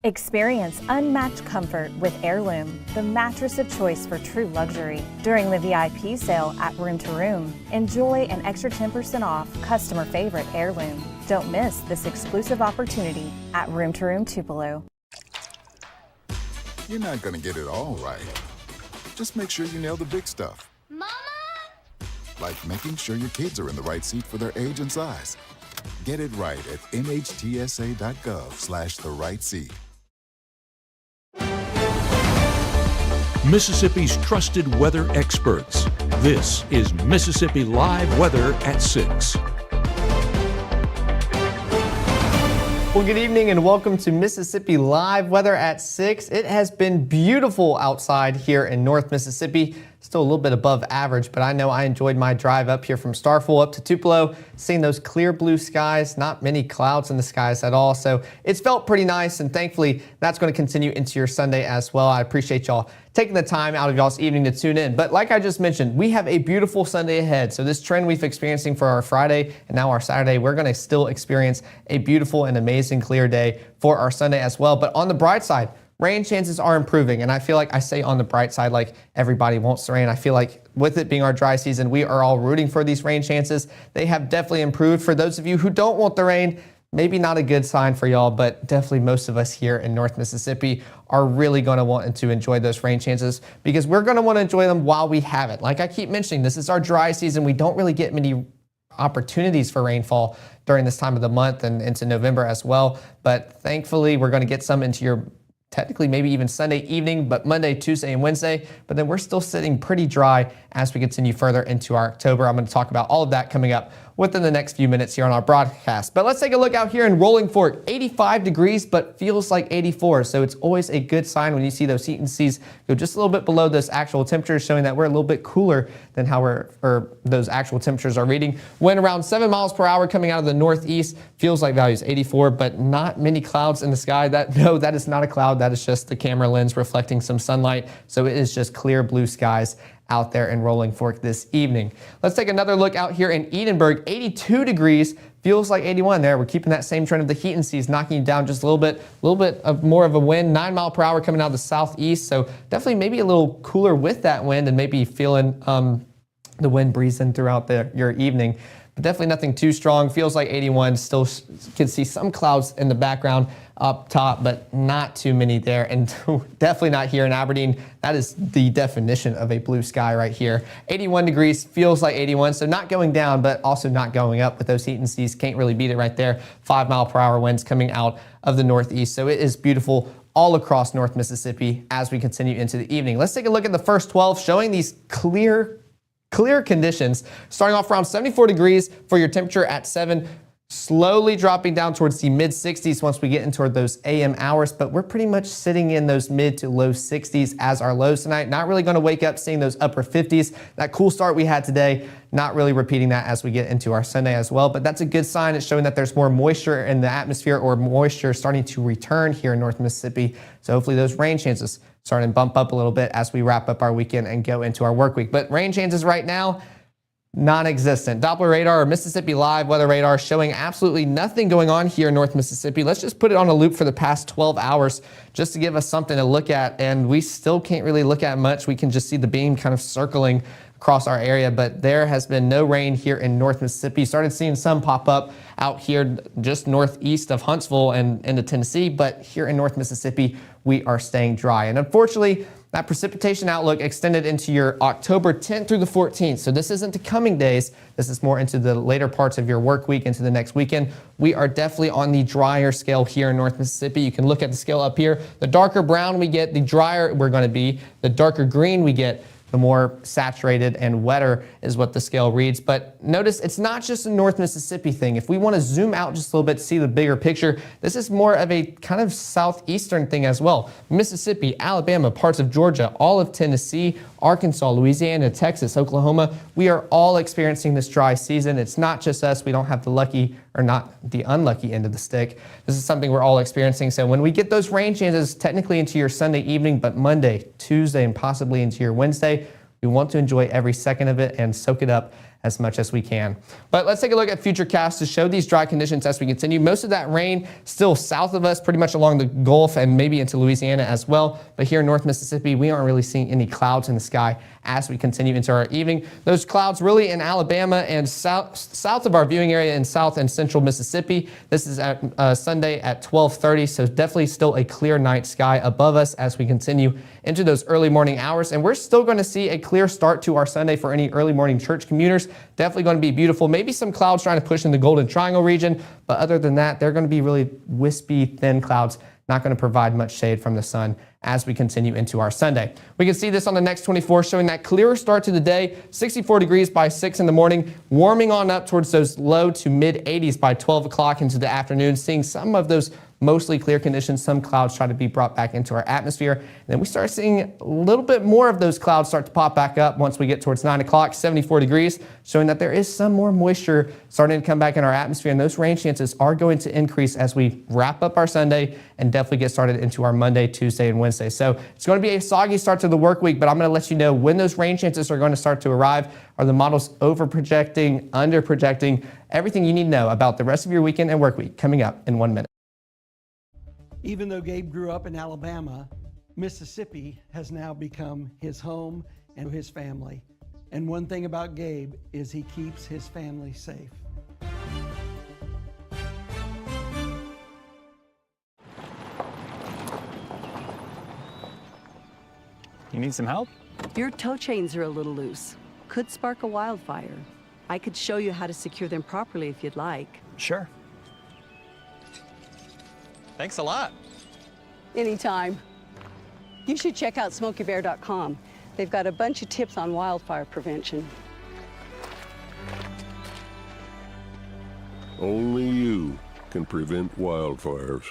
Experience unmatched comfort with Heirloom, the mattress of choice for true luxury. During the VIP sale at Room to Room, enjoy an extra 10% off customer favorite Heirloom. Don't miss this exclusive opportunity at Room to Room Tupelo. You're not going to get it all right. Just make sure you nail the big stuff. Mama! Like making sure your kids are in the right seat for their age and size. Get it right at nhtsa.gov/the right seat. Mississippi's trusted weather experts. This is Mississippi Live Weather at 6. Well, good evening and welcome to Mississippi Live Weather at 6. It has been beautiful outside here in North Mississippi. Still a little bit above average, but I know I enjoyed my drive up here from Starkville up to Tupelo, seeing those clear blue skies, not many clouds in the skies at all. So it's felt pretty nice, and thankfully that's going to continue into your Sunday as well. I appreciate y'all taking the time out of y'all's evening to tune in. But like I just mentioned, we have a beautiful Sunday ahead. So this trend we've experiencing for our Friday and now our Saturday, we're going to still experience a beautiful and amazing clear day for our Sunday as well. But on the bright side, rain chances are improving, and I feel like I say on the bright side like everybody wants the rain. I feel like with it being our dry season, we are all rooting for these rain chances. They have definitely improved. For those of you who don't want the rain, maybe not a good sign for y'all, but definitely most of us here in North Mississippi are really going to want to enjoy those rain chances because we're going to want to enjoy them while we have it. Like I keep mentioning, this is our dry season. We don't really get many opportunities for rainfall during this time of the month and into November as well. But thankfully, we're going to get some into your technically maybe even Sunday evening, but Monday, Tuesday, and Wednesday. But then we're still sitting pretty dry as we continue further into our October. I'm going to talk about all of that coming up within the next few minutes here on our broadcast. But let's take a look out here in Rolling Fork. 85 degrees, but feels like 84. So it's always a good sign when you see those heat indices go just a little bit below those actual temperatures, showing that we're a little bit cooler than how those actual temperatures are reading. Wind around 7 miles per hour coming out of the northeast. Feels like values 84, but not many clouds in the sky. No, that is not a cloud. That is just the camera lens reflecting some sunlight. So it is just clear blue skies out there in Rolling Fork this evening. Let's take another look out here in Edinburg. 82 degrees, feels like 81 there. We're keeping that same trend of the heat indices, knocking you down just a little bit of more of a wind, 9 mile per hour coming out of the southeast. So definitely maybe a little cooler with that wind and maybe feeling the wind breezing throughout your evening. But definitely nothing too strong. Feels like 81. Still can see some clouds in the background up top, but not too many there. And definitely not here in Aberdeen. That is the definition of a blue sky right here. 81 degrees, feels like 81. So not going down, but also not going up with those heat indices. Can't really beat it right there. 5 mile per hour winds coming out of the northeast. So it is beautiful all across North Mississippi as we continue into the evening. Let's take a look at the first 12, showing these clear conditions, starting off around 74 degrees for your temperature at 7, slowly dropping down towards the mid 60s once we get into those AM hours, but we're pretty much sitting in those mid to low 60s as our lows tonight. Not really going to wake up seeing those upper 50s. That cool start we had today, not really repeating that as we get into our Sunday as well, but that's a good sign. It's showing that there's more moisture in the atmosphere, or moisture starting to return here in North Mississippi. So hopefully those rain chances starting to bump up a little bit as we wrap up our weekend and go into our work week. But rain chances right now, non-existent. Doppler radar or Mississippi Live weather radar showing absolutely nothing going on here in North Mississippi. Let's just put it on a loop for the past 12 hours just to give us something to look at. And we still can't really look at much. We can just see the beam kind of circling across our area, but there has been no rain here in North Mississippi. Started seeing some pop up out here just northeast of Huntsville and into Tennessee, but here in North Mississippi, we are staying dry. And unfortunately, that precipitation outlook extended into your October 10th through the 14th. So this isn't the coming days. This is more into the later parts of your work week, into the next weekend. We are definitely on the drier scale here in North Mississippi. You can look at the scale up here. The darker brown we get, the drier we're going to be. The darker green we get, the more saturated and wetter is what the scale reads. But notice it's not just a North Mississippi thing. If we want to zoom out just a little bit to see the bigger picture, this is more of a kind of southeastern thing as well. Mississippi, Alabama, parts of Georgia, all of Tennessee, Arkansas, Louisiana, Texas, Oklahoma, we are all experiencing this dry season. It's not just us. We don't have the lucky or not the unlucky end of the stick. This is something we're all experiencing. So when we get those rain chances technically into your Sunday evening, but Monday, Tuesday, and possibly into your Wednesday, we want to enjoy every second of it and soak it up as much as we can. But let's take a look at Futurecast to show these dry conditions as we continue. Most of that rain still south of us, pretty much along the Gulf and maybe into Louisiana as well. But here in North Mississippi, we aren't really seeing any clouds in the sky as we continue into our evening. Those clouds really in Alabama and south of our viewing area in South and Central Mississippi. This is at Sunday at 12:30, so definitely still a clear night sky above us as we continue into those early morning hours. And we're still going to see a clear start to our Sunday for any early morning church commuters. Definitely going to be beautiful. Maybe some clouds trying to push in the Golden Triangle region, but other than that, they're going to be really wispy, thin clouds, not going to provide much shade from the sun as we continue into our Sunday. We can see this on the next 24, showing that clearer start to the day, 64 degrees by 6 in the morning, warming on up towards those low to mid 80s by 12 o'clock into the afternoon, seeing some of those mostly clear conditions, some clouds try to be brought back into our atmosphere. And then we start seeing a little bit more of those clouds start to pop back up once we get towards 9 o'clock, 74 degrees, showing that there is some more moisture starting to come back in our atmosphere. And those rain chances are going to increase as we wrap up our Sunday and definitely get started into our Monday, Tuesday, and Wednesday. So it's going to be a soggy start to the work week, but I'm going to let you know when those rain chances are going to start to arrive. Are the models over projecting, under projecting? Everything you need to know about the rest of your weekend and work week coming up in 1 minute. Even though Gabe grew up in Alabama, Mississippi has now become his home and his family. And one thing about Gabe is he keeps his family safe. You need some help? Your tow chains are a little loose. Could spark a wildfire. I could show you how to secure them properly if you'd like. Sure. Thanks a lot. Anytime. You should check out SmokeyBear.com. They've got a bunch of tips on wildfire prevention. Only you can prevent wildfires.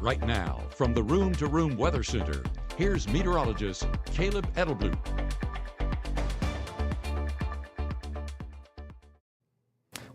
Right now, from the Room to Room Weather Center, here's meteorologist Caleb Edelblut.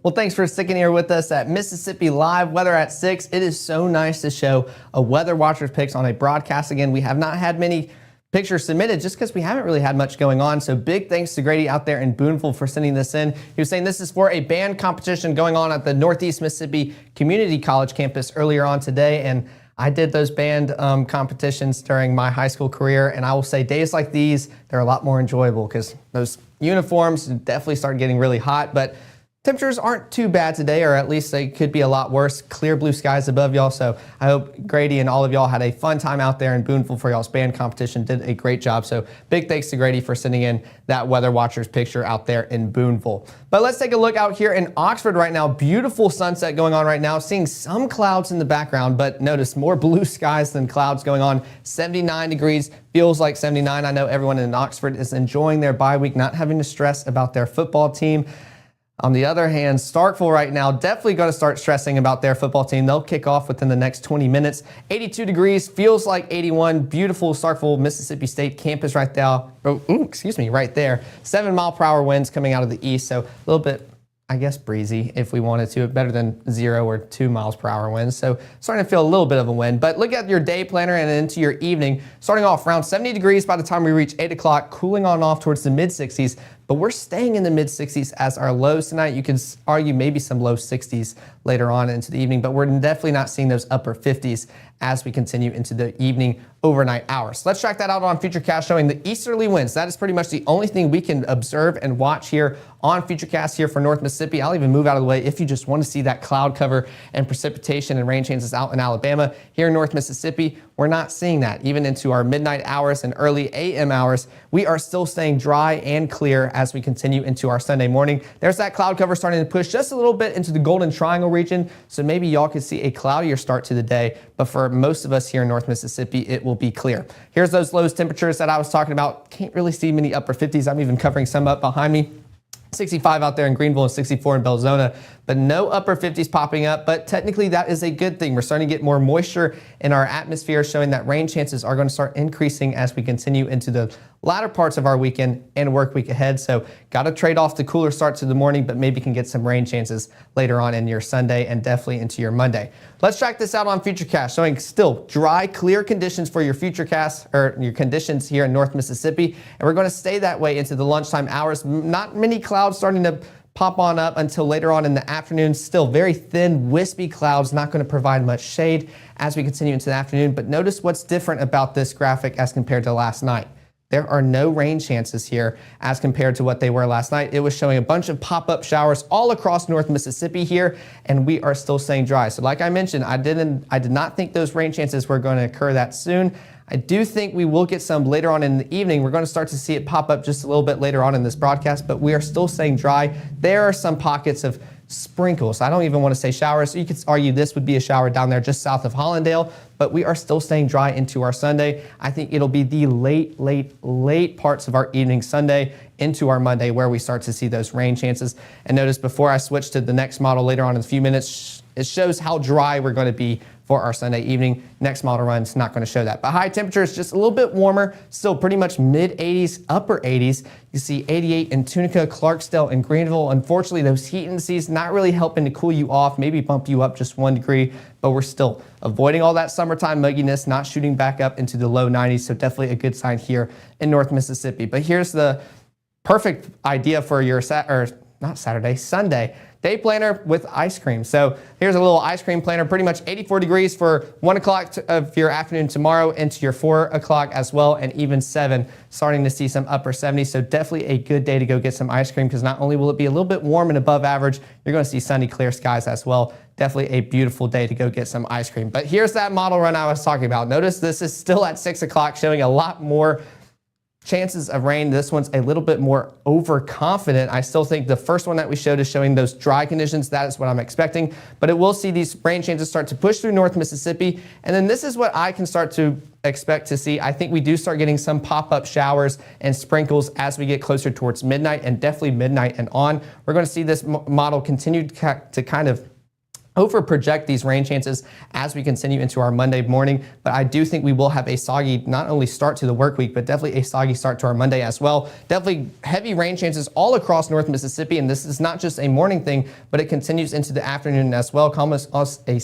Well, thanks for sticking here with us at Mississippi Live Weather at 6. It is so nice to show a Weather Watchers picks on a broadcast again. We have not had many pictures submitted just because we haven't really had much going on. So big thanks to Grady out there in Boonville for sending this in. He was saying this is for a band competition going on at the Northeast Mississippi Community College campus earlier on today. And I did those band competitions during my high school career, and I will say days like these, they're a lot more enjoyable because those uniforms definitely start getting really hot, but temperatures aren't too bad today, or at least they could be a lot worse. Clear blue skies above y'all, so I hope Grady and all of y'all had a fun time out there in Boonville for y'all's band competition. Did a great job, so big thanks to Grady for sending in that Weather Watchers picture out there in Boonville. But let's take a look out here in Oxford right now. Beautiful sunset going on right now, seeing some clouds in the background, but notice more blue skies than clouds going on. 79 degrees, feels like 79. I know everyone in Oxford is enjoying their bye week, not having to stress about their football team. On the other hand, Starkville right now definitely going to start stressing about their football team. They'll kick off within the next 20 minutes. 82 degrees, feels like 81. Beautiful Starkville, Mississippi State campus right there. Right there. 7-mile-per-hour winds coming out of the east, so a little bit, I guess, breezy if we wanted to. Better than 0 or 2 miles per hour winds. So starting to feel a little bit of a wind. But look at your day planner and into your evening. Starting off around 70 degrees by the time we reach 8 o'clock, cooling on off towards the mid-60s. But we're staying in the mid-60s as our lows tonight. You could argue maybe some low 60s later on into the evening, but we're definitely not seeing those upper 50s as we continue into the evening overnight hours. Let's track that out on Futurecast, showing the easterly winds. That is pretty much the only thing we can observe and watch here on Futurecast here for North Mississippi. I'll even move out of the way if you just want to see that cloud cover and precipitation and rain chances out in Alabama. Here in North Mississippi, we're not seeing that. Even into our midnight hours and early AM hours, we are still staying dry and clear as we continue into our Sunday morning. There's that cloud cover starting to push just a little bit into the Golden Triangle region, so maybe y'all could see a cloudier start to the day, but for most of us here in North Mississippi, it will be clear. Here's those lows temperatures that I was talking about. Can't really see many upper 50s. I'm even covering some up behind me. 65 out there in Greenville and 64 in Belzona. but no upper 50s popping up. But technically that is a good thing. We're starting to get more moisture in our atmosphere, showing that rain chances are going to start increasing as we continue into the latter parts of our weekend and work week ahead. So got to trade off the cooler start to the morning, but maybe can get some rain chances later on in your Sunday and definitely into your Monday. Let's track this out on Futurecast, showing still dry, clear conditions for your Futurecast or your conditions here in North Mississippi. And we're going to stay that way into the lunchtime hours. Not many clouds starting to pop on up until later on in the afternoon. Still very thin, wispy clouds, not going to provide much shade as we continue into the afternoon. But notice what's different about this graphic as compared to last night. There are no rain chances here as compared to what they were last night. It was showing a bunch of pop-up showers all across North Mississippi here, and we are still staying dry. So like I mentioned, I did not think those rain chances were going to occur that soon. I do think we will get some later on in the evening. We're going to start to see it pop up just a little bit later on in this broadcast, but we are still staying dry. There are some pockets of sprinkles. I don't even want to say showers. So you could argue this would be a shower down there just south of Hollandale, but we are still staying dry into our Sunday. I think it'll be the late parts of our evening Sunday into our Monday where we start to see those rain chances. And notice before I switch to the next model later on in a few minutes, it shows how dry we're going to be for our Sunday evening. Next model run is not going to show that. But high temperatures just a little bit warmer, still pretty much mid 80s, upper 80s. You see 88 in Tunica, Clarksdale, and Greenville. Unfortunately, those heat indices not really helping to cool you off, maybe bump you up just 1 degree, but we're still avoiding all that summertime mugginess, not shooting back up into the low 90s. So definitely a good sign here in North Mississippi. But here's the perfect idea for your Sunday day planner with ice cream. So here's a little ice cream planner, pretty much 84 degrees for 1 o'clock of your afternoon tomorrow into your 4 o'clock as well, and even 7, starting to see some upper 70s. So definitely a good day to go get some ice cream, because not only will it be a little bit warm and above average, you're going to see sunny, clear skies as well. Definitely a beautiful day to go get some ice cream. But here's that model run I was talking about. Notice this is still at 6 o'clock, showing a lot more chances of rain. This one's a little bit more overconfident. I still think the first one that we showed is showing those dry conditions. That is what I'm expecting, but it will see these rain chances start to push through North Mississippi. And then this is what I can start to expect to see. I think we do start getting some pop-up showers and sprinkles as we get closer towards midnight, and definitely midnight and on. We're going to see this model continue to kind of over project these rain chances as we continue into our Monday morning. But I do think we will have a soggy, not only start to the work week, but definitely a soggy start to our Monday as well. Definitely heavy rain chances all across North Mississippi. And this is not just a morning thing, but it continues into the afternoon as well. Almost a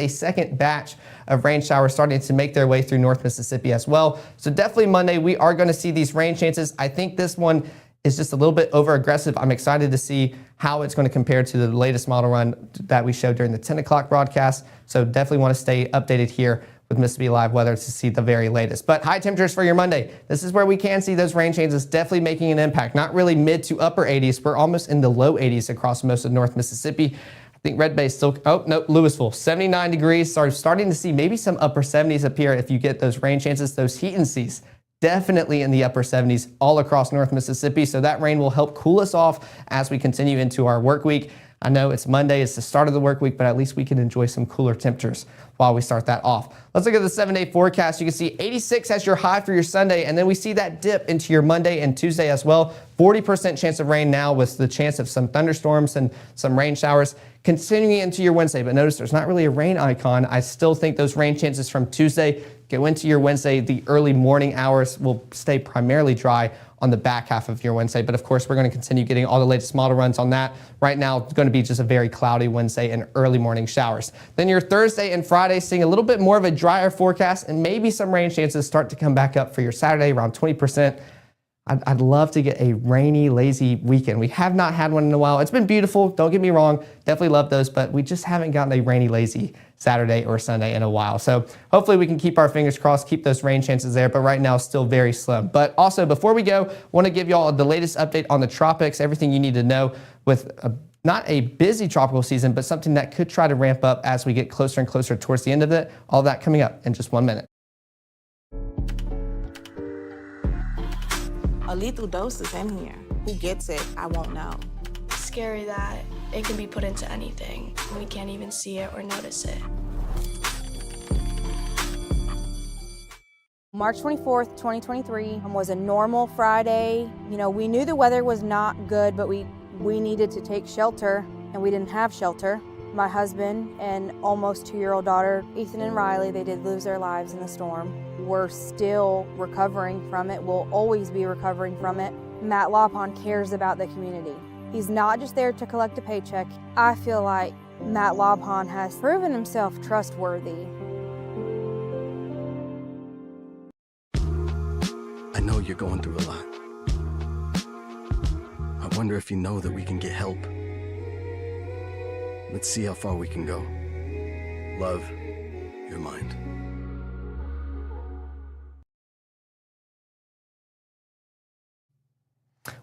second batch of rain showers starting to make their way through North Mississippi as well. So definitely Monday, we are going to see these rain chances. I think this one is just a little bit over aggressive. I'm excited to see how it's going to compare to the latest model run that we showed during the 10 o'clock broadcast. So definitely want to stay updated here with Mississippi Live Weather to see the very latest. But high temperatures for your Monday. This is where we can see those rain changes definitely making an impact. Not really mid to upper 80s. We're almost in the low 80s across most of North Mississippi. I think Red Bay is still, Louisville, 79 degrees. Starting to see maybe some upper 70s up here if you get those rain chances, those heat indices. Definitely in the upper 70s all across North Mississippi. So that rain will help cool us off as we continue into our work week. I know it's Monday, it's the start of the work week, but at least we can enjoy some cooler temperatures while we start that off. Let's look at the 7-day forecast. You can see 86 as your high for your Sunday, and then we see that dip into your Monday and Tuesday as well. 40% chance of rain now with the chance of some thunderstorms and some rain showers continuing into your Wednesday. But notice there's not really a rain icon. I still think those rain chances from Tuesday go into your Wednesday. The early morning hours will stay primarily dry on the back half of your Wednesday. But of course, we're going to continue getting all the latest model runs on that. Right now, it's going to be just a very cloudy Wednesday and early morning showers. Then your Thursday and Friday, seeing a little bit more of a drier forecast, and maybe some rain chances start to come back up for your Saturday, around 20%. I'd love to get a rainy, lazy weekend. We have not had one in a while. It's been beautiful, don't get me wrong. Definitely love those, but we just haven't gotten a rainy, lazy Saturday or Sunday in a while. So hopefully we can keep our fingers crossed, keep those rain chances there, but right now still very slim. But also, before we go, I want to give you all the latest update on the tropics, everything you need to know with not a busy tropical season, but something that could try to ramp up as we get closer and closer towards the end of it. All that coming up in just 1 minute. A lethal dose is in here. Who gets it, I won't know. Scary that it can be put into anything. We can't even see it or notice it. March 24th, 2023 was a normal Friday. You know, we knew the weather was not good, but we We needed to take shelter, and we didn't have shelter. My husband and almost 2-year-old daughter, Ethan and Riley, they did lose their lives in the storm. We're still recovering from it. We'll always be recovering from it. Matt Lawpon cares about the community. He's not just there to collect a paycheck. I feel like Matt Lawpon has proven himself trustworthy. I know you're going through a lot. I wonder if you know that we can get help. Let's see how far we can go. Love, your mind.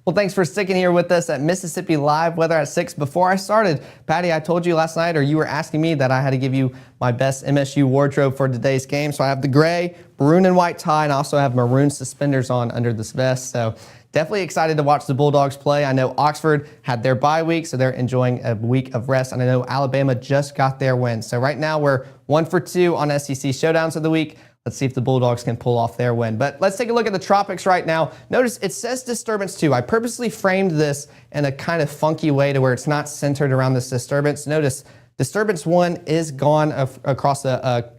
Well, thanks for sticking here with us at Mississippi Live Weather at 6. Before I started, Patty, I told you last night, or you were asking me, that I had to give you my best MSU wardrobe for today's game. So I have the gray, maroon and white tie, and I also have maroon suspenders on under this vest. So definitely excited to watch the Bulldogs play. I know Oxford had their bye week, so they're enjoying a week of rest. And I know Alabama just got their win. So right now we're 1 for 2 on SEC Showdowns of the week. Let's see if the Bulldogs can pull off their win. But let's take a look at the tropics right now. Notice it says disturbance 2. I purposely framed this in a kind of funky way to where it's not centered around this disturbance. Notice disturbance 1 is gone across the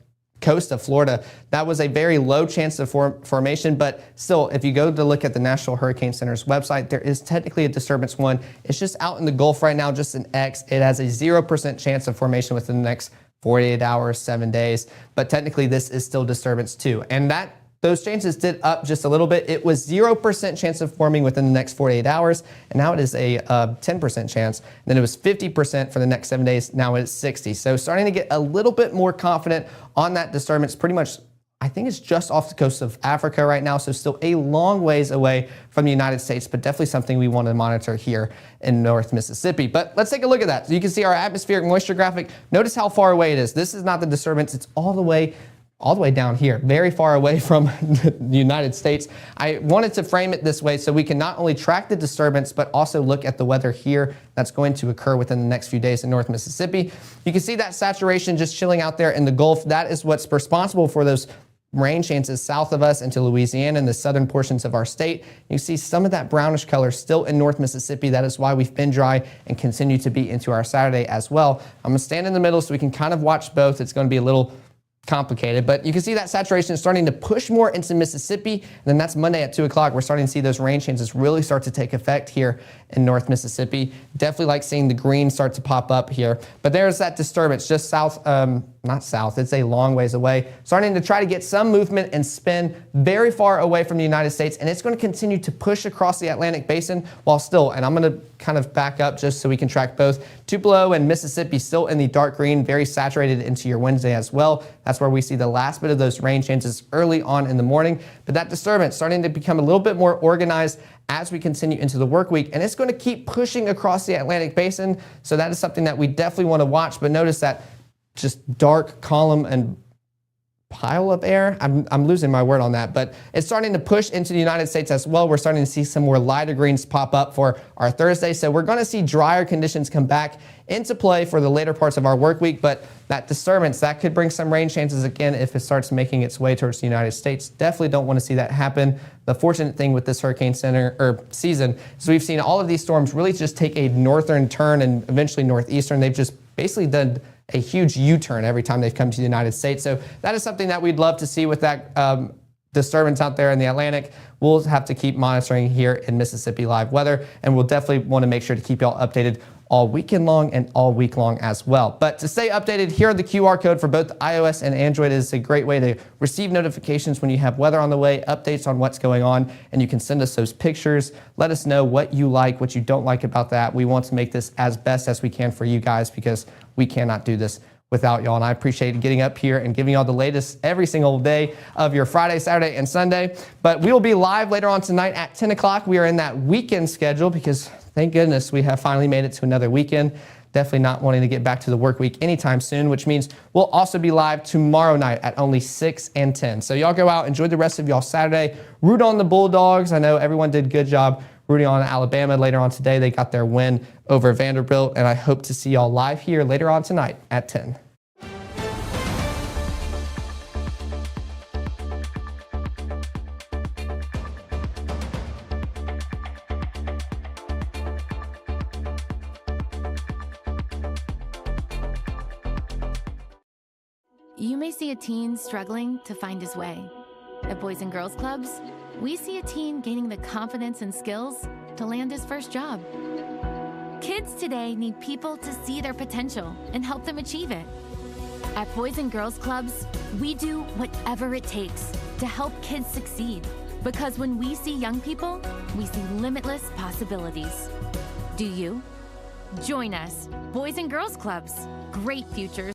coast of Florida. That was a very low chance of formation, but still, if you go to look at the National Hurricane Center's website, there is technically a disturbance 1. It's just out in the Gulf right now, just an X. It has a 0% chance of formation within the next 48 hours, 7 days, but technically this is still disturbance 2. And those chances did up just a little bit. It was 0% chance of forming within the next 48 hours, and now it is a 10% chance. And then it was 50% for the next 7 days. Now it's 60. So starting to get a little bit more confident on that disturbance. Pretty much, I think it's just off the coast of Africa right now, so still a long ways away from the United States, but definitely something we want to monitor here in North Mississippi. But let's take a look at that. So you can see our atmospheric moisture graphic. Notice how far away it is. This is not the disturbance. It's all the way down here, very far away from the United States. I wanted to frame it this way so we can not only track the disturbance, but also look at the weather here that's going to occur within the next few days in North Mississippi. You can see that saturation just chilling out there in the Gulf. That is what's responsible for those rain chances south of us into Louisiana and the southern portions of our state. You see some of that brownish color still in North Mississippi. That is why we've been dry and continue to be into our Saturday as well. I'm gonna stand in the middle so we can kind of watch both. It's gonna be a little complicated, but you can see that saturation is starting to push more into Mississippi, and then that's Monday at 2 o'clock. We're starting to see those rain chances really start to take effect here in North Mississippi. Definitely like seeing the green start to pop up here, but there's that disturbance just south, not south, it's a long ways away, starting to try to get some movement and spin very far away from the United States, and it's going to continue to push across the Atlantic Basin while still, and I'm going to kind of back up just so we can track both. Tupelo and Mississippi still in the dark green, very saturated into your Wednesday as well. That's where we see the last bit of those rain chances early on in the morning, but that disturbance starting to become a little bit more organized as we continue into the work week, and it's going to keep pushing across the Atlantic Basin, so that is something that we definitely want to watch. But notice that just dark column and pile of air. I'm losing my word on that, but it's starting to push into the United States as well. We're starting to see some more lighter greens pop up for our Thursday. So we're going to see drier conditions come back into play for the later parts of our work week, but that disturbance, that could bring some rain chances again if it starts making its way towards the United States. Definitely don't want to see that happen. The fortunate thing with this hurricane season is we've seen all of these storms really just take a northern turn and eventually northeastern. They've just basically done a huge U-turn every time they've come to the United States. So that is something that we'd love to see with that disturbance out there in the Atlantic. We'll have to keep monitoring here in Mississippi Live Weather, and we'll definitely want to make sure to keep y'all updated all weekend long and all week long as well. But to stay updated, here are the QR code for both iOS and Android. It is a great way to receive notifications when you have weather on the way, updates on what's going on, and you can send us those pictures. Let us know what you like, what you don't like about that. We want to make this as best as we can for you guys because we cannot do this without y'all. And I appreciate getting up here and giving y'all the latest every single day of your Friday, Saturday, and Sunday. But we will be live later on tonight at 10 o'clock. We are in that weekend schedule because thank goodness we have finally made it to another weekend. Definitely not wanting to get back to the work week anytime soon, which means we'll also be live tomorrow night at only 6 and 10. So y'all go out, enjoy the rest of y'all Saturday. Root on the Bulldogs. I know everyone did a good job rooting on Alabama later on today. They got their win over Vanderbilt, and I hope to see y'all live here later on tonight at 10. You may see a teen struggling to find his way. At Boys and Girls Clubs, we see a teen gaining the confidence and skills to land his first job. Kids today need people to see their potential and help them achieve it. At Boys and Girls Clubs, we do whatever it takes to help kids succeed. Because when we see young people, we see limitless possibilities. Do you? Join us, Boys and Girls Clubs. Great futures.